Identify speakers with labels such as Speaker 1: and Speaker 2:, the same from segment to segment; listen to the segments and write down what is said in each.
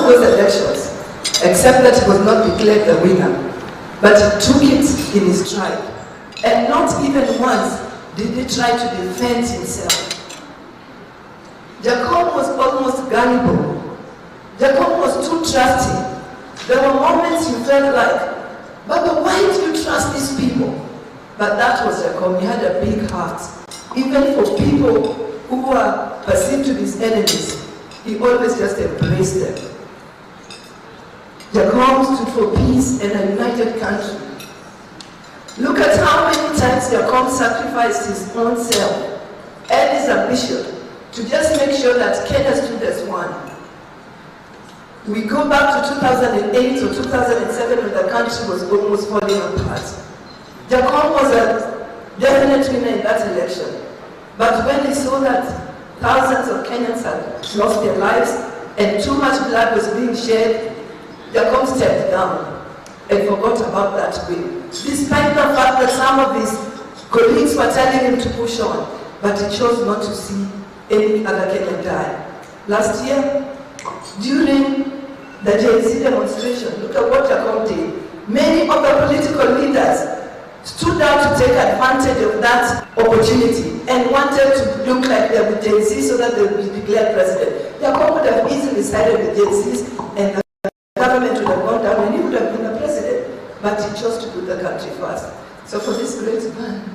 Speaker 1: of those elections, except that he was not declared the winner, but he took it in his stride. And not even once did he try to defend himself. Jacob was almost gullible. Jacob was too trusting. There were moments you felt like, Baba, why do you trust these people? But that was Jacob. He had a big heart. Even for people who were perceived to be his enemies, he always just embraced them. Jacob stood for peace and a united country. Look at how many times Jacob sacrificed his own self and his ambition to just make sure that Kenya stood as one. We go back to 2008 or 2007 when the country was almost falling apart. Jacob was a definite winner in that election. But when he saw that thousands of Kenyans had lost their lives and too much blood was being shed, Jacob stepped down and forgot about that win. Despite the fact that some of his colleagues were telling him to push on, but he chose not to see any other Kenyan die. Last year, during the JKIA demonstration, look at what Jacob did. Many of the political leaders stood out to take advantage of that opportunity and wanted to look like they were JKIA so that they would be declared president. Jacob would have easily sided with JKIA and the government would have gone down and he would have been the president. But he chose to put the country first. So for this great man,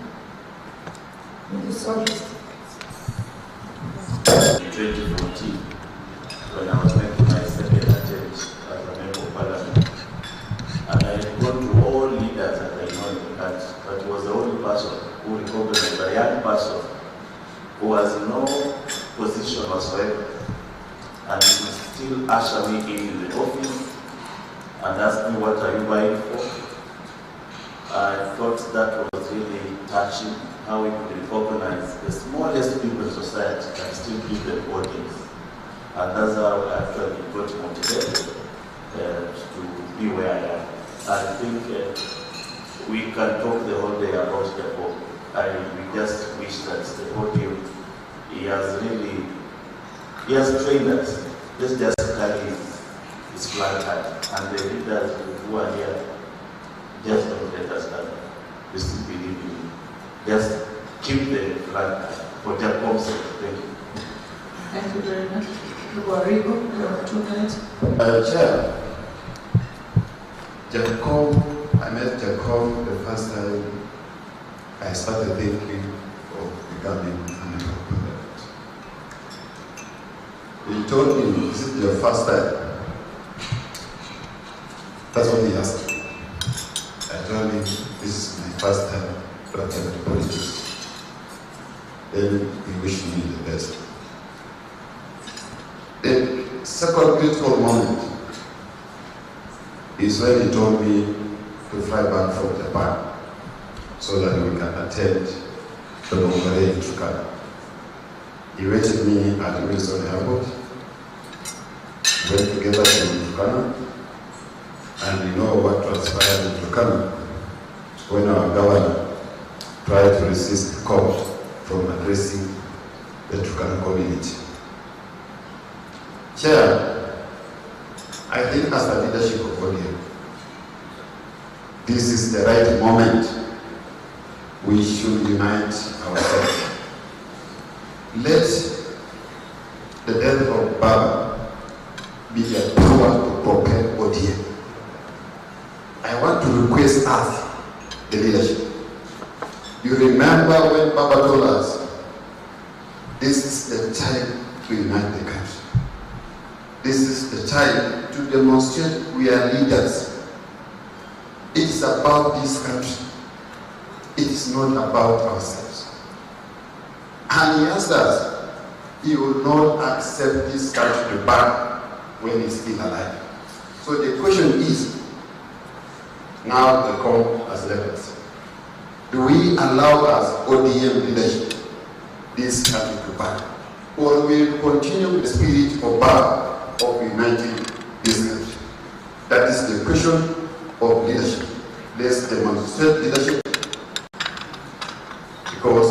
Speaker 1: may you so rest.
Speaker 2: In 2014, when I was making my second attempt as a member of parliament, and I had gone to all leaders that I know in the country, but he was the only person who recognized a young person who was in no position whatsoever, and he could still usher me in the office and ask me, what are you vying for? I thought that was really touching, how we could recognize the smallest people in society and still give them audience. And that's how I actually got motivated to be where I am. I think we can talk the whole day about Jacob. We just wish that the podium, he has trained us. Let's just carry his flag high. And the leaders who are here, just don't let us down. We still believe in you. Just keep the flag for Jacob's sake. Thank you.
Speaker 3: Thank you very much. Arriaval, you have 2 minutes.
Speaker 4: Chair, Jacob, I met Jacob the first time I started thinking of becoming a member of parliament. He told me, is it your first time? That's what he asked me. I told him, this is my first time to attend politics. Then he wished me the best. The second critical moment is when he told me to fly back from Japan so that we can attend the Bongare in Turkana. He waited me at Wilson Airport, went together to Turkana, and you know what transpired in Turkana when our governor tried to resist the call from addressing the Turkana community. Chair, I think as the leadership of ODM, this is the right moment. We should unite ourselves. Let the death of Baba be a power to propel ODM. I want to request us, the leadership. You remember when Baba told us, this is the time to unite the country. This is the time to demonstrate we are leaders. It is about this country. It is not about ourselves. And he asked us, he will not accept this country to burn when he's still alive. So the question is, now the call has left us. Do we allow us ODM leadership this country to burn? Or will we continue with the spirit of power of uniting this country? That is the question of leadership. Let's demonstrate leadership because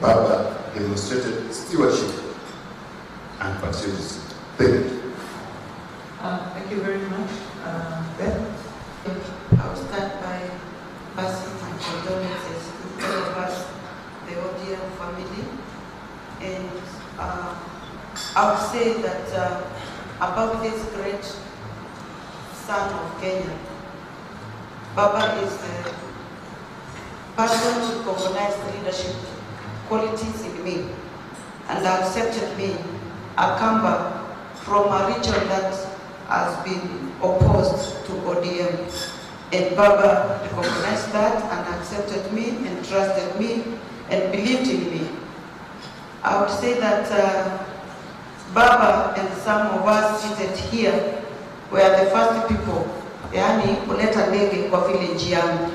Speaker 4: Baba demonstrated stewardship and patriotism. Thank you.
Speaker 3: Thank you very much. Beth?
Speaker 5: I'll start by passing my condolences to all of us, the Odinga family, and I would say that about this great son of Kenya, Baba is the person who recognized leadership qualities in me and accepted me, a Kamba, from a region that has been opposed to ODM. And Baba recognized that and accepted me and trusted me and believed in me. I would say that Baba and some of us seated here were the first people, yani kuleta ndege kwa village yangu.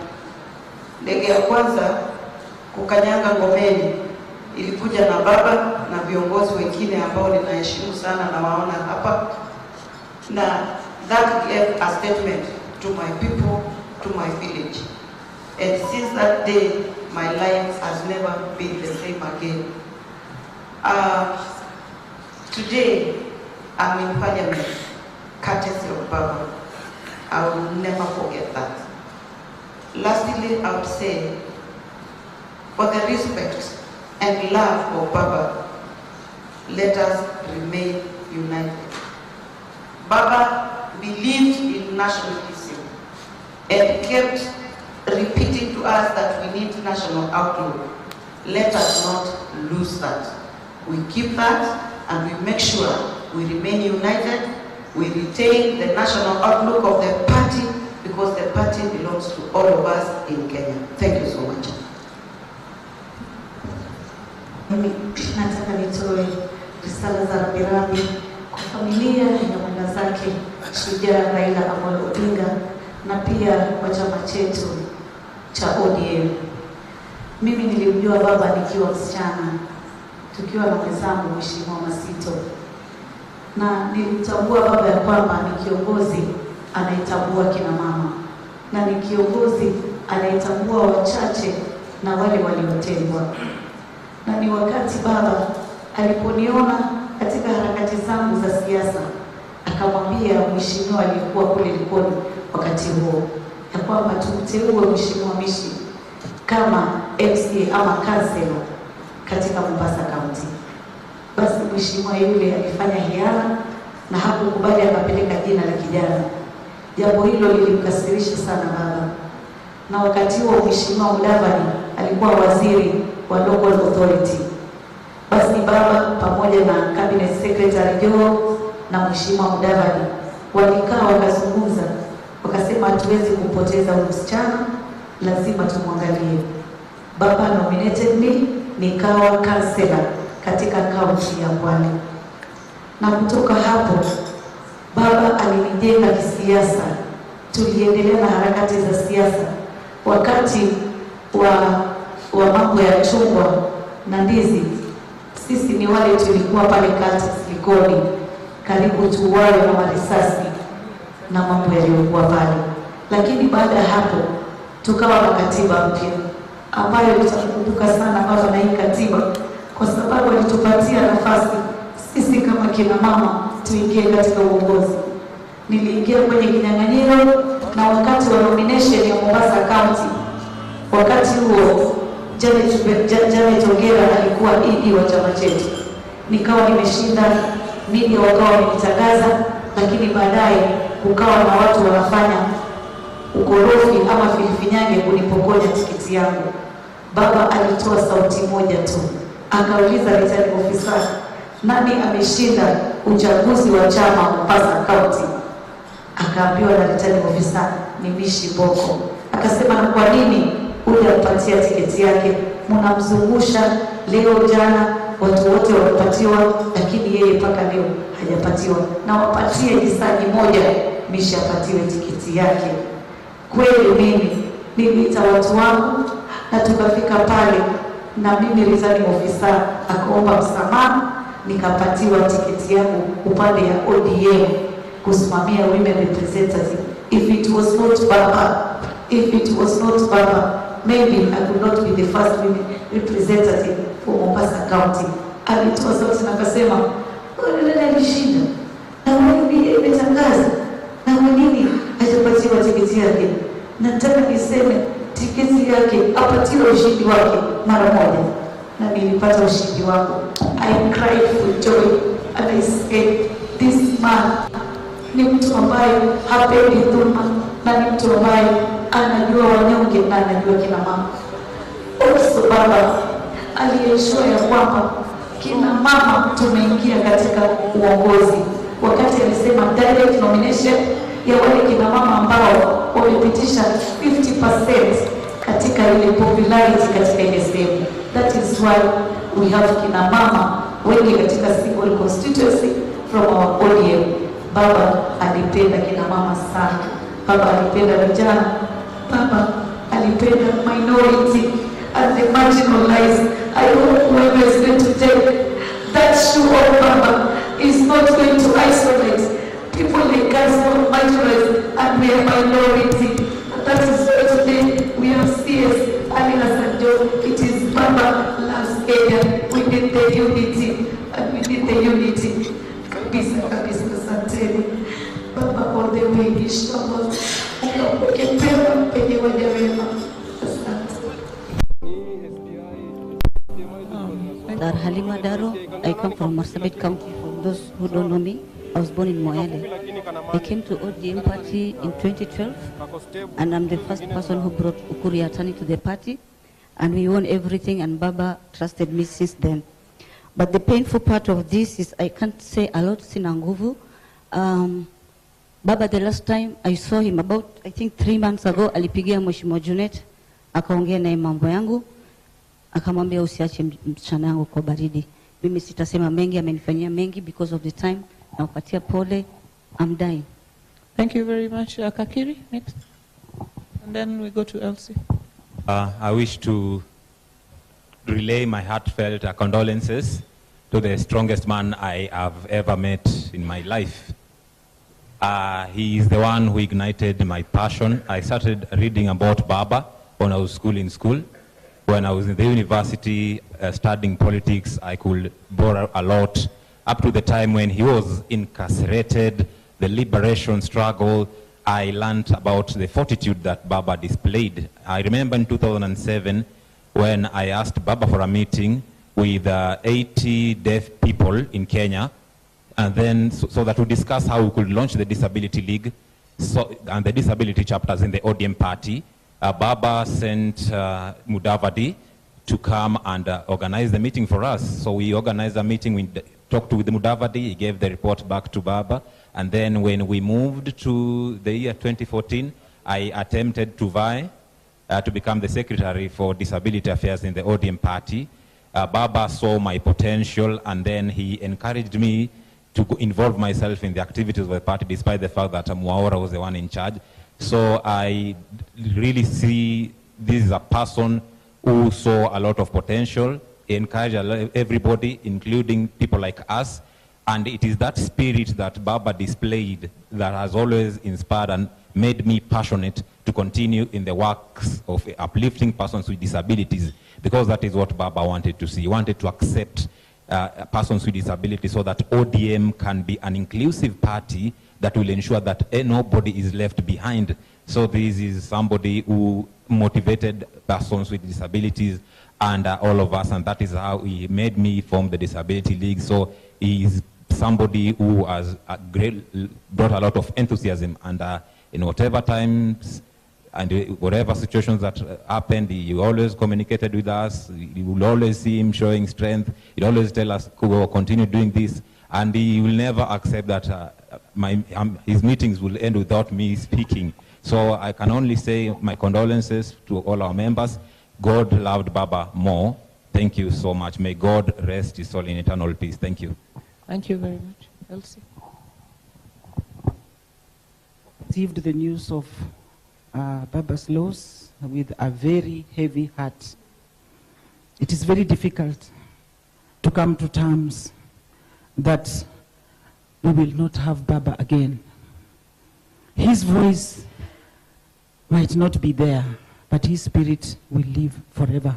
Speaker 5: Ndege ya kwanza kukanyaga Ngomeni ilikuja na Baba na viongozi wengine ambao ninaheshimu sana na waona hapa, na that gave a statement to my people, to my village. And since that day, my life has never been the same again. Today, I'm in Parliament, courtesy of Baba. I will never forget that. Lastly, I would say, for the respect and love of Baba, let us remain united. Baba believed in nationalism and kept repeating to us that we need national outlook. Let us not lose that. We keep that and we make sure we remain united. We retain the national outlook of the party because the party belongs to all of us in Kenya. Thank you so much.
Speaker 6: Nataka nitoe risala za rambirambi kwa familia na mwenda zake shujaa Raila Amolo Odinga na pia kwa chama chetu cha ODM. Mimi nilimjua baba nikiwa msichana tukiwa na mwenzangu Mheshimiwa Masito, na nilimtambua baba ya kwamba ni kiongozi anayetambua kina mama na ni kiongozi anayetambua wachache na wale waliotengwa. Na ni wakati baba aliponiona katika harakati zangu za siasa, akamwambia mheshimiwa aliyekuwa kule Likoni wakati huo ya kwamba tumteue Mheshimiwa Mishi kama MCA ama kansela katika Mombasa County. Basi mheshimiwa yule alifanya hiana na hakukubali, akapeleka jina la kijana. Jambo hilo lilimkasirisha sana baba. Na wakati huo Mheshimiwa Mudavadi alikuwa waziri wa local authority. Basi baba pamoja na cabinet secretary Joe na Mheshimiwa Mudavadi walikaa wakazungumza, wakasema hatuwezi kupoteza huyu msichana, lazima tumwangalie. Baba nominated me, nikawa kansela katika kaunti ya Kwale. Na kutoka hapo baba alinijenga kisiasa. Tuliendelea na harakati za siasa. Wakati wa mambo ya chungwa na ndizi, sisi ni wale tulikuwa pale kati Likoni, karibu tuwawe na marisasi na mambo yaliyokuwa pale. Lakini baada ya hapo tukawa na katiba mpya ambayo tutakumbuka sana baba na hii katiba, kwa sababu alitupatia nafasi sisi kama kina mama tuingie katika uongozi. Niliingia kwenye kinyang'anyiro, na wakati wa nomination ya Mombasa County, wakati huo Janet Ongera alikuwa ED wa chama chetu. Nikawa nimeshinda, media wakawa wamenitangaza, lakini baadaye kukawa na watu wanafanya ukorofi ama filifinyange kunipokonya tikiti yangu. Baba alitoa sauti moja tu, akauliza returning officer, nani ameshinda uchaguzi wa chama Mombasa County? Akaambiwa na returning officer ni Mishi Boko. Akasema, na kwa nini hujampatia tiketi yake? Mnamzungusha leo jana watu wote wamepatiwa, lakini yeye mpaka leo hajapatiwa. Na wapatie jisani moja Mishi apatiwe tiketi yake. Kweli mimi niliita watu wangu na tukafika pale, na mimi returning officer akaomba msamaha, nikapatiwa tiketi yangu upande ya ODM kusimamia women representative. If it was not Baba, maybe I could not be the first women representative for Mombasa County. Alitoa sauti na akasema, "Wewe alishinda. Na wewe imetangaza tiketi yake. Nataka niseme tiketi yake apatiwe ushindi wake mara moja, na nilipata ushindi wako. I cried for joy and I said, this man ni mtu ambaye hapendi dhulma, na ni mtu ambaye anajua wanyonge na anajua kina mama. Also baba aliensure ya kwamba kina mama tumeingia katika uongozi, wakati alisema direct nomination ya wale kina mama ambao wamepitisha 50% katika ile popularity katika ile sehemu. That is why we have kina mama wengi katika single constituency from our ODM. Baba alipenda kina mama sana. Baba alipenda vijana. Baba alipenda minority and the marginalized. I hope whoever is going to take that shoe of Baba is not going to isolate people like us who are marginalized and we are minority. That is why today we have CS Alias and Joe. It is Baba loves Kenya. We need the unity and we need the unity. Kabisa kabisa, asanteni. Baba all the way inshallah. Ukapoke pema penye waja wema. Asante.
Speaker 7: Halima Daro. I come from Marsabit County. For those who don't know me, I was born in Moyale. I came to ODM party in 2012, and I'm the first person who brought Ukuri Atani to the party, and we won everything, and Baba trusted me since then. But the painful part of this is I can't say a lot sinanguvu. Baba, the last time I saw him about, I think 3 months ago, alipigia Mheshimiwa Junet, akaongea naye mambo yangu, akamwambia usiache msichana yangu kwa baridi. Mimi sitasema mengi, amenifanyia mengi because of the time. Na upatia pole, I'm dying.
Speaker 3: Thank you very much. Kakiri, next. And then we go to Elsie.
Speaker 8: I wish to relay my heartfelt condolences to the strongest man I have ever met in my life. He is the one who ignited my passion. I started reading about Baba when I was in school. When I was in the university studying politics, I could borrow a lot. Up to the time when he was incarcerated, the liberation struggle, I learned about the fortitude that Baba displayed. I remember in 2007 when I asked Baba for a meeting with 80 deaf people in Kenya, and then so that we discuss how we could launch the Disability League and the disability chapters in the ODM party. Baba sent Mudavadi to come and organize the meeting for us. So we organized a meeting, we talked with Mudavadi, he gave the report back to Baba, and then when we moved to the year 2014, I attempted to vie to become the secretary for disability affairs in the ODM party. Baba saw my potential, and then he encouraged me to involve myself in the activities of the party, despite the fact that Muaura was the one in charge. So I really see this is a person who saw a lot of potential, encouraged everybody, including people like us. And it is that spirit that Baba displayed that has always inspired and made me passionate to continue in the works of uplifting persons with disabilities, because that is what Baba wanted to see. He wanted to accept persons with disabilities so that ODM can be an inclusive party that will ensure that nobody is left behind. So this is somebody who motivated persons with disabilities and all of us, and that is how he made me form the Disability League. So he is somebody who has brought a lot of enthusiasm, and in whatever times and whatever situations that happened, he always communicated with us. You will always see him showing strength. He'll always tell us, Kugo, continue doing this, and he will never accept that his meetings will end without me speaking. So I can only say my condolences to all our members. God loved Baba more. Thank you so much. May God rest his soul in eternal peace. Thank you.
Speaker 3: Thank you very much. Elsie.
Speaker 9: Received the news of Baba's loss with a very heavy heart. It is very difficult to come to terms that we will not have Baba again. His voice might not be there, but his spirit will live forever.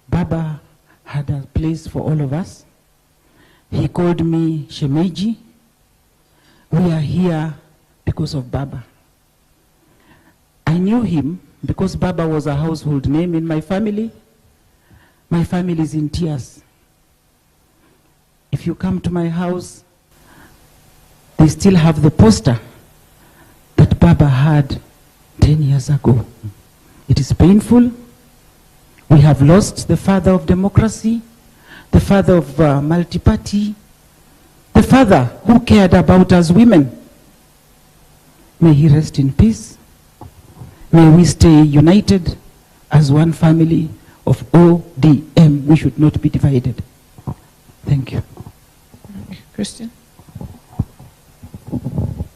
Speaker 9: Baba had a place for all of us. He called me Shemeji. We are here because of Baba. I knew him because Baba was a household name in my family. My family is in tears. If you come to my house, they still have the poster that Baba had 10 years ago. It is painful. We have lost the father of democracy, the father of multi-party, the father who cared about us women. May he rest in peace. May we stay united as one family of ODM. We should not be divided. Thank you.
Speaker 3: Christian?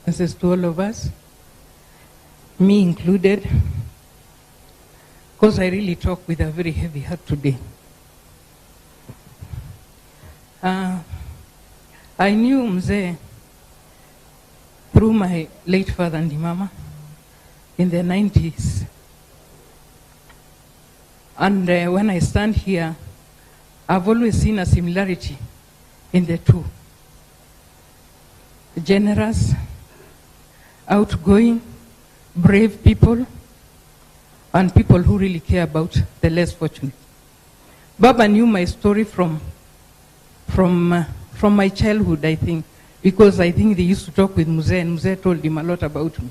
Speaker 10: This is to all of us, me included, because I really talk with a very heavy heart today. I knew Mzee through my late father and mama in the 90s. And when I stand here, I've always seen a similarity in the two. Generous, outgoing, brave people, and people who really care about the less fortunate. Baba knew my story from my childhood, I think, because I think they used to talk with Mzee, and Mzee told him a lot about me.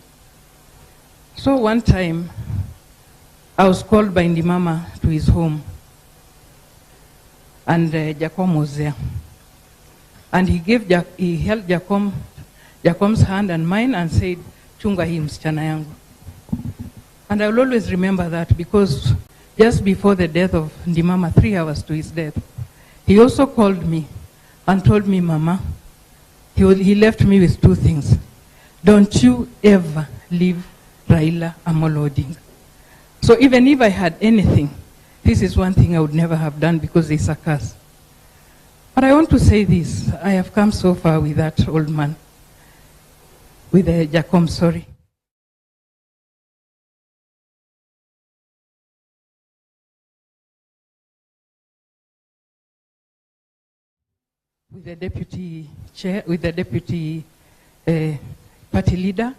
Speaker 10: So one time, I was called by Ndimama to his home, and Jacom was there. And he held Jacom's hand and mine and said, "Chunga hii msichana yangu." And I will always remember that, because just before the death of Ndimama, 3 hours to his death, he also called me and told me, "Mama," he left me with 2 things. "Don't you ever leave Raila Amolo Odinga." So even if I had anything, this is one thing I would never have done, because it's a curse. But I want to say this, I have come so far with that old man, with Jacom, sorry. With the deputy chair, with the deputy party leader,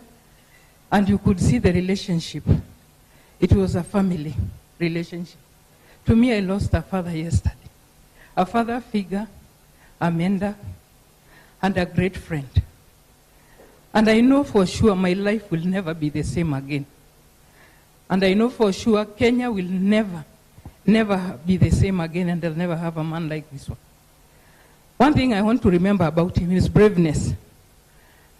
Speaker 10: and you could see the relationship. It was a family relationship. To me, I lost a father yesterday. A father figure, a mentor, and a great friend. And I know for sure my life will never be the same again. And I know for sure Kenya will never be the same again, and they'll never have a man like this one. One thing I want to remember about him is braveness.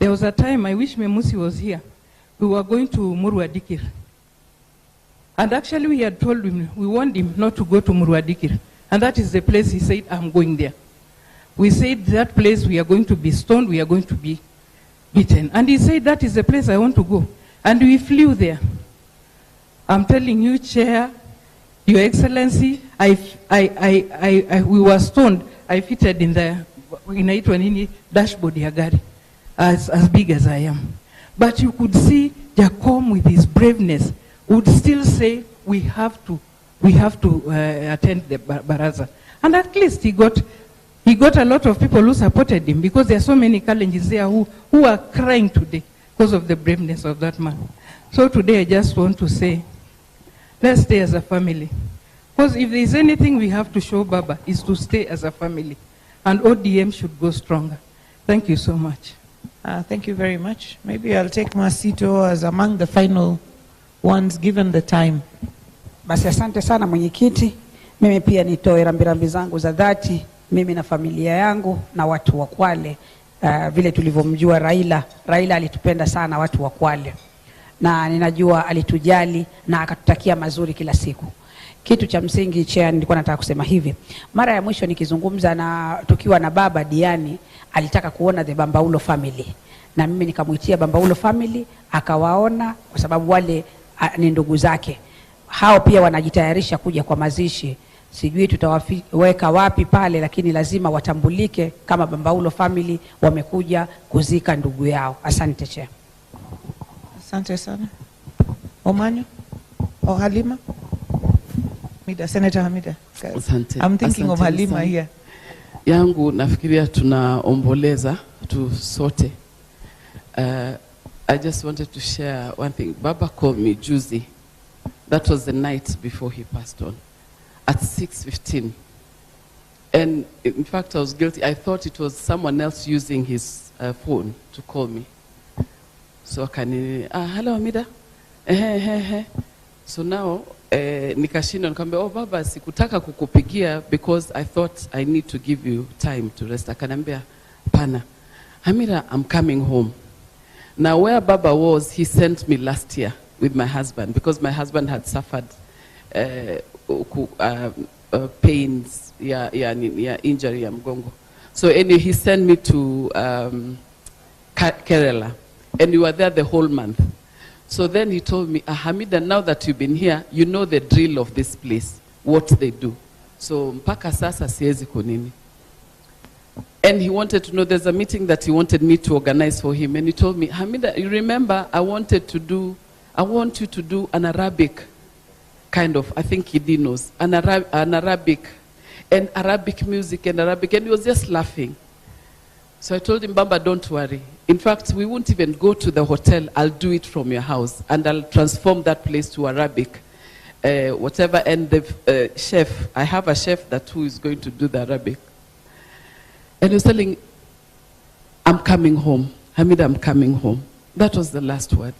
Speaker 10: There was a time, I wish Memusi was here, we were going to Murwadikir. And actually we had told him, we warned him not to go to Murwadikir. And that is the place he said, "I'm going there." We said, "That place we are going to be stoned, we are going to be beaten." And he said, "That is the place I want to go." And we flew there. I'm telling you, Chair, Your Excellency, we were stoned. I fitted in the dashboard ya gari, as big as I am. But you could see Jacom with his braveness would still say, we have to attend the baraza. And at least he got a lot of people who supported him, because there are so many challenges there who are crying today because of the braveness of that man. So today I just want to say, let's stay as a family. Because if there is anything we have to show Baba, is to stay as a family. And ODM should go stronger. Thank you so much.
Speaker 3: Thank you very much. Maybe I'll take Masito as among the final ones, given the time.
Speaker 11: Basi asante sana mwenyekiti. Mimi pia nitoe rambirambi zangu za dhati, mimi na familia yangu na watu wa Kwale. Vile tulivyomjua Raila alitupenda sana watu wa Kwale. Na ninajua alitujali na akatutakia mazuri kila siku. Kitu cha msingi, Chair, nilikuwa nataka kusema hivi. Mara ya mwisho nikizungumza tukiwa na baba Diani, alitaka kuona the Bambaulo family. Na mimi nikamuitia Bambaulo family, akawaona kwa sababu wale ni ndugu zake. Hao pia wanajitayarisha kuja kwa mazishi. Sijui tutawaweka wapi pale, lakini lazima watambulike kama Bambaulo family wamekuja kuzika ndugu yao. Asante, Chair.
Speaker 3: Asante sana. Omanyo? Or Halima? Senator Hamida.
Speaker 12: Asante.
Speaker 3: I'm thinking of Halima here.
Speaker 12: Yangu nafikiria tunaomboleza tu sote. I just wanted to share one thing. Baba called me Juicy. That was the night before he passed on, at 6:15. And in fact, I was guilty. I thought it was someone else using his phone to call me. So hello Amida. So now, nikashinda nikamwambia, oh baba, sikutaka kukupigia because I thought I need to give you time to rest. Akaniambia, pana, Amira, I'm coming home. Now where Baba was, he sent me last year with my husband because my husband had suffered pains, injury ya mgongo. So anyway, he sent me to Kerala, and we were there the whole month. So then he told me, Hamida, now that you've been here, you know the drill of this place, what they do. So mpaka sasa siwezi kunini. And he wanted to know, there's a meeting that he wanted me to organize for him. And he told me, Hamida, you remember I want you to do an Arabic kind of, I think he knows, an Arabic music and Arabic. And he was just laughing. So I told him, Baba, don't worry. In fact, we won't even go to the hotel. I'll do it from your house. And I'll transform that place to Arabic, whatever. And the chef, I have a chef who is going to do the Arabic. And he was telling, I'm coming home. Hamida, I'm coming home. That was the last word.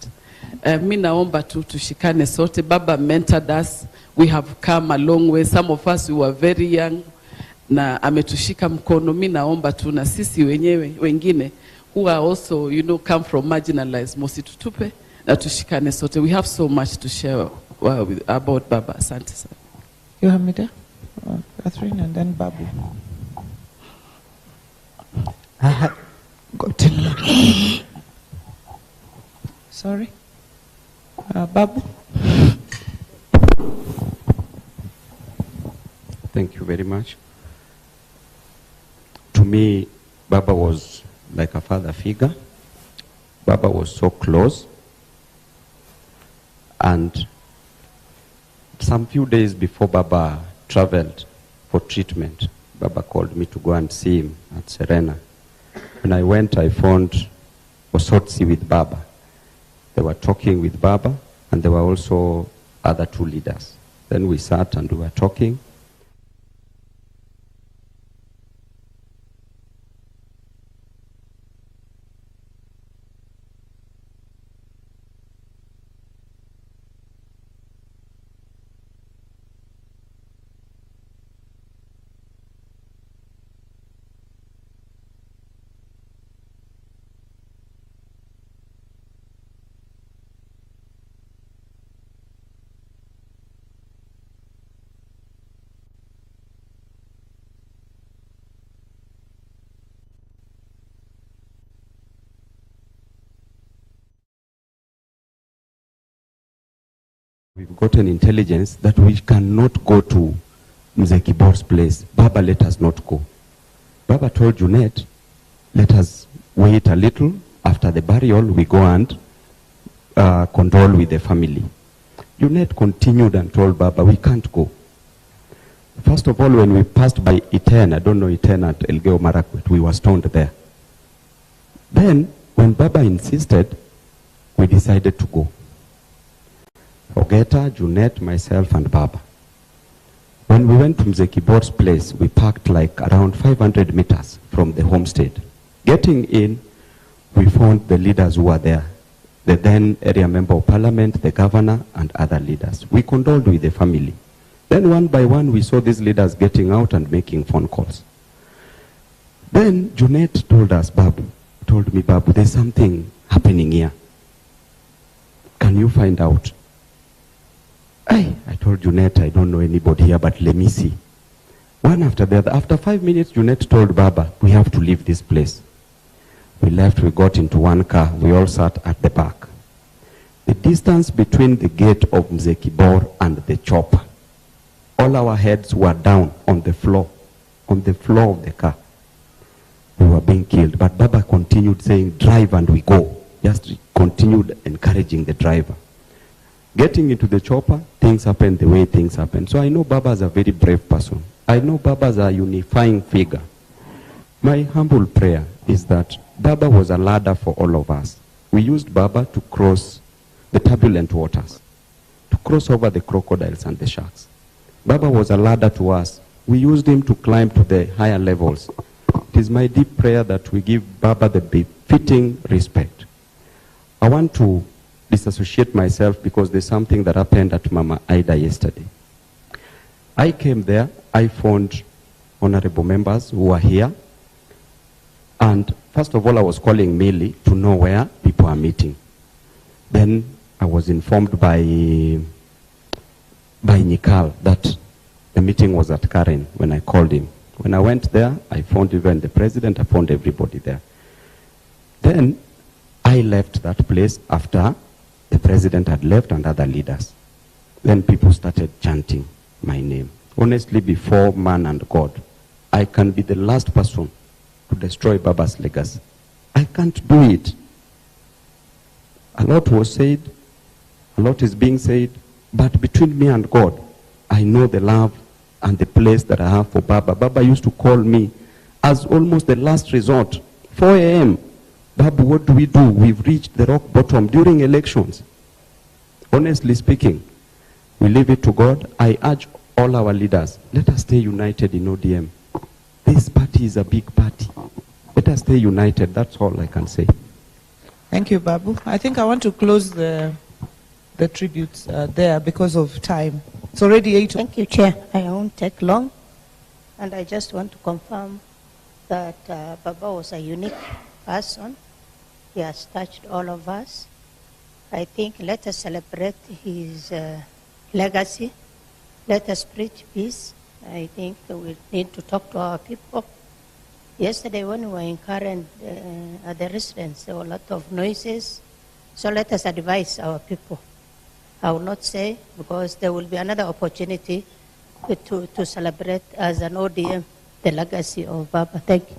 Speaker 12: Mi naomba tu tushikane sote. Baba mentored us. We have come a long way. Some of us, we were very young. Na ametushika mkono. Mi naomba tu na sisi wenyewe, wengine, who are also, come from marginalized. Mositutupe na tushikane sote. We have so much to share about Baba. Asante sana.
Speaker 3: You, Hamida? Catherine, and then Babu. Sorry? Babu?
Speaker 13: Thank you very much. To me, Baba was like a father figure. Baba was so close. And some few days before Baba traveled for treatment, Baba called me to go and see him at Serena. When I went, I found Osotsi with Baba. They were talking with Baba, and there were also other two leaders. Then we sat and we were talking. We've gotten intelligence that we cannot go to Mzee Kibor's place. Baba let us not go. Baba told Junet, let us wait a little. After the burial, we go and condole with the family. Junet continued and told Baba, we can't go. First of all, when we passed by Iten, I don't know Iten at Elgeyo Marakwet, we were stoned there. Then, when Baba insisted, we decided to go. Ogeta, Junet, myself, and Baba. When we went to Mzee Kibor's place, we parked like around 500 meters from the homestead. Getting in, we found the leaders who were there. The then area member of parliament, the governor, and other leaders. We condoled with the family. Then one by one, we saw these leaders getting out and making phone calls. Then Junet told me, Babu, there's something happening here. Can you find out? I told Junet, I don't know anybody here, but let me see. One after the other. After 5 minutes, Junet told Baba, we have to leave this place. We left, we got into one car, we all sat at the back. The distance between the gate of Mzee Kibor and the chopper, all our heads were down on the floor of the car. We were being killed, but Baba continued saying, drive and we go. Just continued encouraging the driver. Getting into the chopper, things happened the way things happened. So I know Baba is a very brave person. I know Baba is a unifying figure. My humble prayer is that Baba was a ladder for all of us. We used Baba to cross the turbulent waters, to cross over the crocodiles and the sharks. Baba was a ladder to us. We used him to climb to the higher levels. It is my deep prayer that we give Baba the befitting respect. I want to disassociate myself because there's something that happened at Mama Ida yesterday. I came there, I found honorable members who were here, and first of all I was calling Millie to know where people are meeting. Then I was informed by Nikal that the meeting was at Karen when I called him. When I went there, I found even the president, I found everybody there. Then I left that place after the president had left and other leaders. Then people started chanting my name. Honestly, before man and God, I can be the last person to destroy Baba's legacy. I can't do it. A lot was said, a lot is being said, but between me and God, I know the love and the place that I have for Baba. Baba used to call me as almost the last resort, 4 a.m. Baba, what do? We've reached the rock bottom during elections. Honestly speaking, we leave it to God. I urge all our leaders, let us stay united in ODM. This party is a big party. Let us stay united. That's all I can say.
Speaker 3: Thank you, Babu. I think I want to close the tributes there because of time. It's already 8.
Speaker 14: Thank you, Chair. I won't take long. And I just want to confirm that Baba was a unique person. He has touched all of us. I think let us celebrate his legacy. Let us preach peace. I think we need to talk to our people. Yesterday when we were in Karen at the residence, there were a lot of noises. So let us advise our people. I will not say, because there will be another opportunity to celebrate as an ODM the legacy of Baba. Thank you.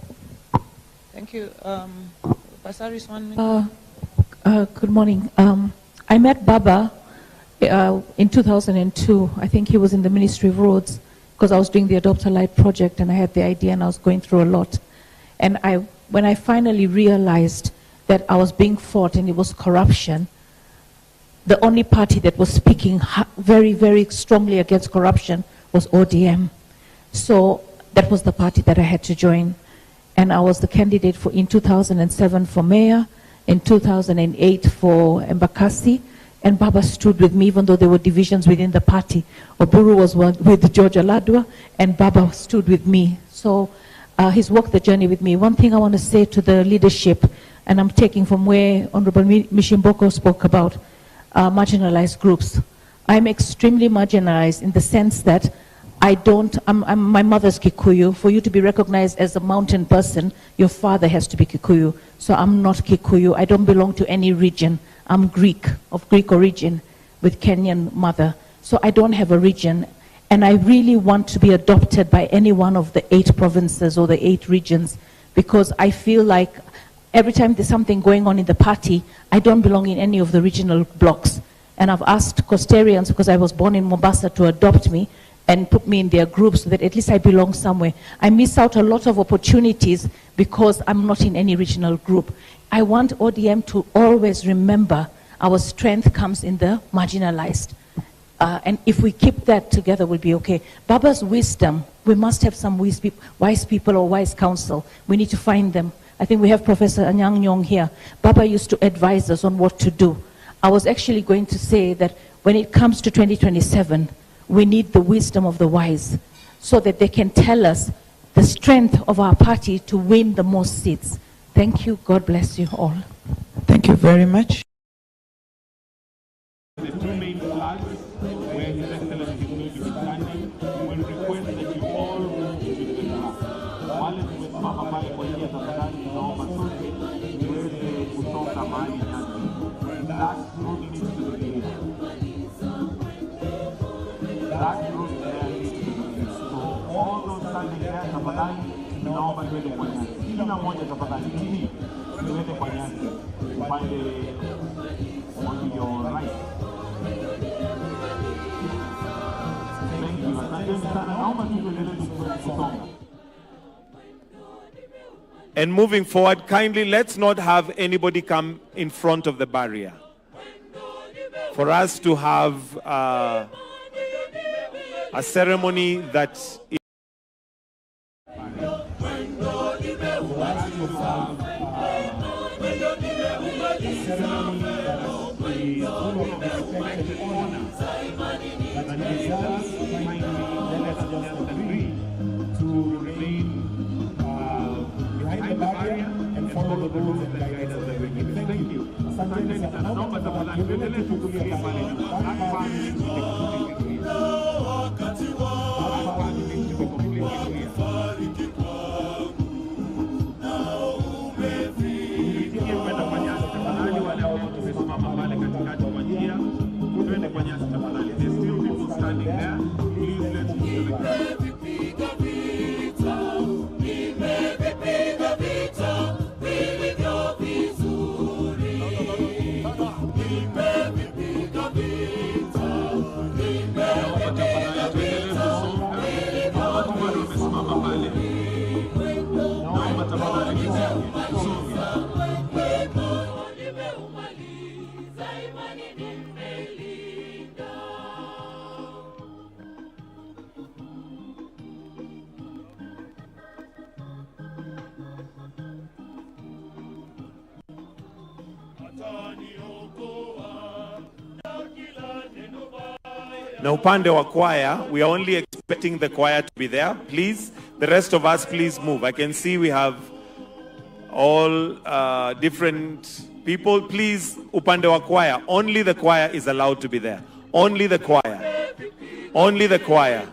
Speaker 3: Thank you. Basaris, 1 minute.
Speaker 15: Good morning. I met Baba in 2002. I think he was in the Ministry of Roads because I was doing the Adopt a Light project and I had the idea and I was going through a lot. And when I finally realized that I was being fought and it was corruption, the only party that was speaking very, very strongly against corruption was ODM. So that was the party that I had to join. And I was the candidate in 2007 for mayor, in 2008 for Embakasi, and Baba stood with me even though there were divisions within the party. Oburu was with George Aladwa, and Baba stood with me. So he's walked the journey with me. One thing I want to say to the leadership, and I'm taking from where Honorable Mishimboko spoke about marginalized groups. I'm extremely marginalized in the sense that my mother's Kikuyu. For you to be recognized as a mountain person, your father has to be Kikuyu. So I'm not Kikuyu. I don't belong to any region. I'm Greek, of Greek origin, with Kenyan mother. So I don't have a region. And I really want to be adopted by any one of the 8 provinces or the 8 regions, because I feel like every time there's something going on in the party, I don't belong in any of the regional blocks. And I've asked Costarians, because I was born in Mombasa, to adopt me and put me in their groups so that at least I belong somewhere. I miss out a lot of opportunities because I'm not in any regional group. I want ODM to always remember our strength comes in the marginalized. And if we keep that together, we'll be okay. Baba's wisdom, we must have some wise people or wise counsel. We need to find them. I think we have Professor Anyang Nyong here. Baba used to advise us on what to do. I was actually going to say that when it comes to 2027, we need the wisdom of the wise so that they can tell us the strength of our party to win the most seats. Thank you. God bless you all.
Speaker 3: Thank you very much.
Speaker 16: The 2 main flags where His Excellency is going to be standing, we will request that you all move to the flag. Wale tumesimama pale kwa njia tafadhali, naomba sote tuweze kusonga mahali nyasi. That road needs to be clear. That road there needs to be clear. So all those standing there tafadhali, naomba tuweze kwa nyasi. Kila mmoja tafadhali, chini tuweze kwa nyasi. Upande on your right. Thank you. Asante sana. Naomba tuendelee kusonga.
Speaker 17: And moving forward, kindly let's not have anybody come in front of the barrier. For us to have a ceremony that
Speaker 16: to remain behind the barrier and follow the rules and guidelines of the regime. Thank you. There's still people standing there. Please let's move to the ground.
Speaker 17: na upande wa choir, we are only expecting the choir to be there. Please, the rest of us, please move. I can see we have all different people. Please, upande wa choir, only the choir is allowed to be there. Only the choir. Only the choir.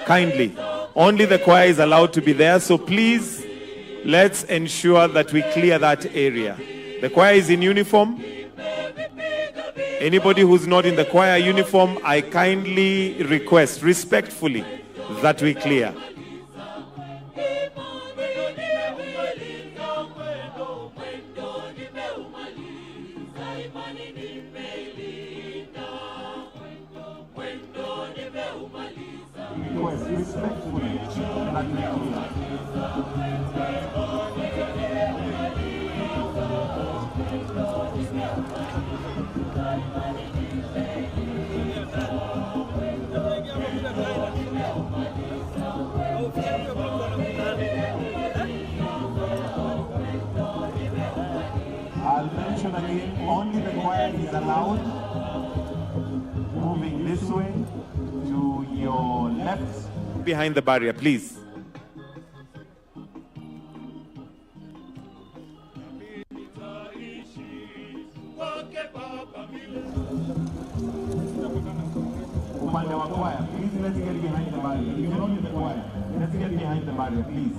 Speaker 17: Kindly. Only the choir is allowed to be there. So please, let's ensure that we clear that area. The choir is in uniform. Anybody who's not in the choir uniform, I kindly request, respectfully, that we clear.
Speaker 16: I'll mention again, only the choir is allowed moving this way to your left.
Speaker 17: Behind the barrier, please.
Speaker 16: Upande wa choir, please let's get behind the barrier. If you're not in the choir, let's get behind the barrier, please.